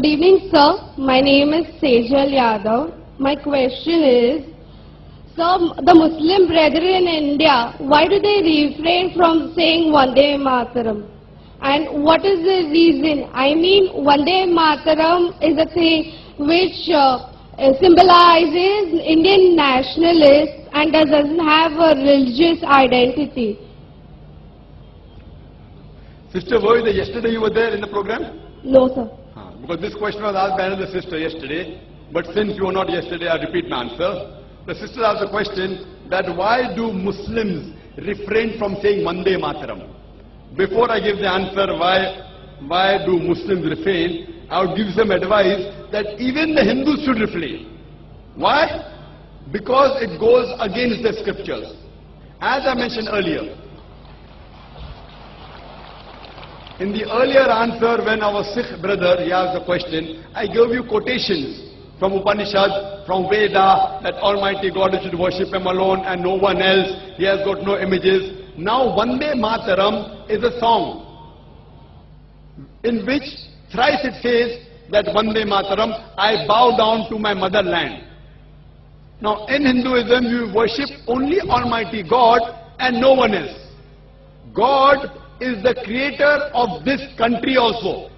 Good evening, sir. My name is Sejal Yadav. My question is, sir, the Muslim brethren in India, why do they refrain from saying Vande Mataram? And what is the reason? I mean, Vande Mataram is a thing which symbolizes Indian nationalists and doesn't have a religious identity. Sister, were you yesterday you were there in the program? No, sir. Because this question was asked by another sister yesterday, but since you were not yesterday, I'll repeat my answer. The sister asked the question that why do Muslims refrain from saying Vande Mataram? Before I give the answer why do Muslims refrain, I would give some advice that even the Hindus should refrain. Why? Because it goes against the scriptures. As I mentioned earlier, in the earlier answer when our Sikh brother he asked the question, I gave you quotations from Upanishad, from Veda, that Almighty God should worship Him alone and no one else. He has got no images. Now Vande Mataram is a song in which thrice it says that Vande Mataram, I bow down to my motherland. Now in Hinduism you worship only Almighty God and no one else. God is the creator of this country also.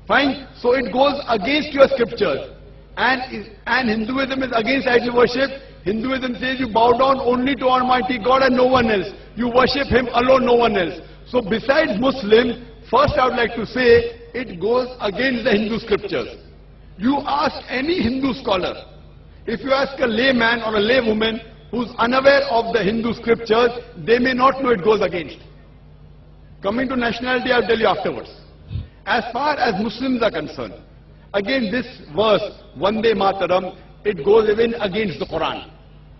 Fine? So it goes against your scriptures. And Hinduism is against idol worship. Hinduism says you bow down only to Almighty God and no one else. You worship Him alone, no one else. So besides Muslim, first I would like to say, it goes against the Hindu scriptures. You ask any Hindu scholar, if you ask a layman or a laywoman who's unaware of the Hindu scriptures, they may not know it goes against. Coming to nationality, I'll tell you afterwards. As far as Muslims are concerned, again this verse, Vande Mataram, it goes even against the Qur'an.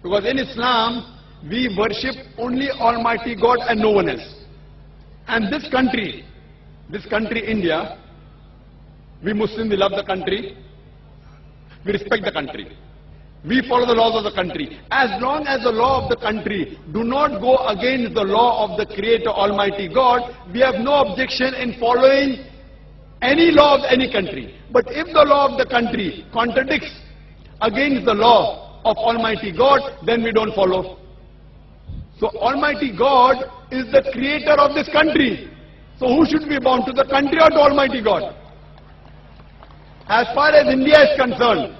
Because in Islam, we worship only Almighty God and no one else. And this country, India, we Muslims, we love the country, we respect the country. We follow the laws of the country. As long as the law of the country do not go against the law of the Creator Almighty God, we have no objection in following any law of any country. But if the law of the country contradicts against the law of Almighty God, then we don't follow. So Almighty God is the creator of this country. So who should be bound, to the country or to Almighty God? As far as India is concerned,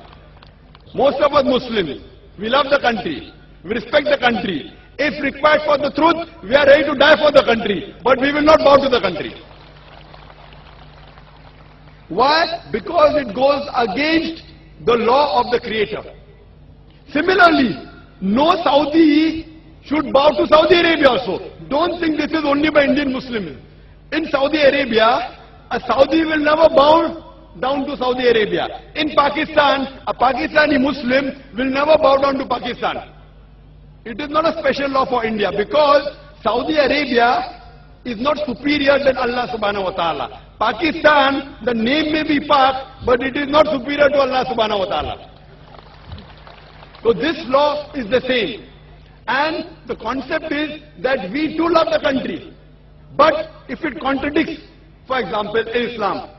most of us Muslims, we love the country, we respect the country. If required for the truth, we are ready to die for the country, but we will not bow to the country. Why? Because it goes against the law of the Creator. Similarly, no Saudi should bow to Saudi Arabia also. Don't think this is only by Indian Muslims. In Saudi Arabia, a Saudi will never bow down to Saudi Arabia. In Pakistan, a Pakistani Muslim will never bow down to Pakistan. It is not a special law for India because Saudi Arabia is not superior than Allah subhanahu wa ta'ala. Pakistan, the name may be Pak, but it is not superior to Allah subhanahu wa ta'ala. So this law is the same. And the concept is that we too love the country. But if it contradicts, for example, in Islam,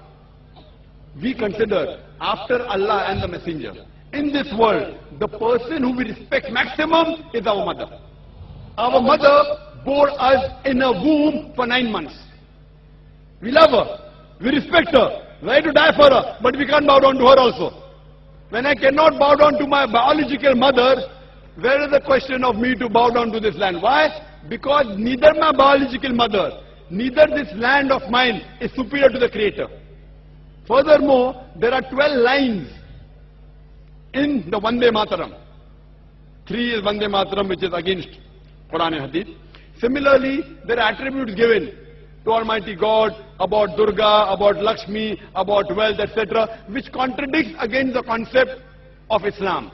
we consider after Allah and the Messenger, in this world, the person who we respect maximum is our mother. Our mother bore us in a womb for 9 months. We love her, we respect her, ready to die for her, but we can't bow down to her also. When I cannot bow down to my biological mother, where is the question of me to bow down to this land? Why? Because neither my biological mother, neither this land of mine is superior to the Creator. Furthermore, there are 12 lines in the Vande Mataram. 3 is Vande Mataram, which is against Qur'an and Hadith. Similarly, there are attributes given to Almighty God about Durga, about Lakshmi, about wealth, etc., which contradicts against the concept of Islam.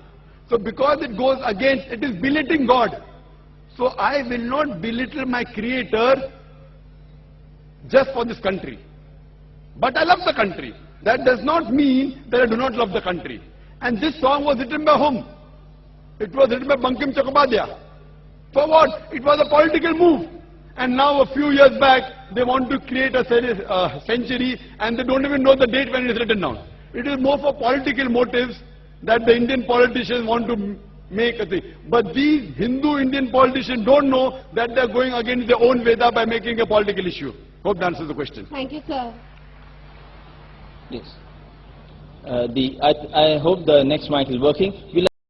So because it goes against, it is belittling God. So I will not belittle my Creator just for this country. But I love the country. That does not mean that I do not love the country. And this song was written by whom? It was written by Bankim Chakrabarty. For what? It was a political move. And now a few years back, they want to create a century and they don't even know the date when it is written down. It is more for political motives that the Indian politicians want to make a thing. But these Hindu Indian politicians don't know that they are going against their own Veda by making a political issue. Hope that answers the question. Thank you, sir. Yes. I hope the next mic is working.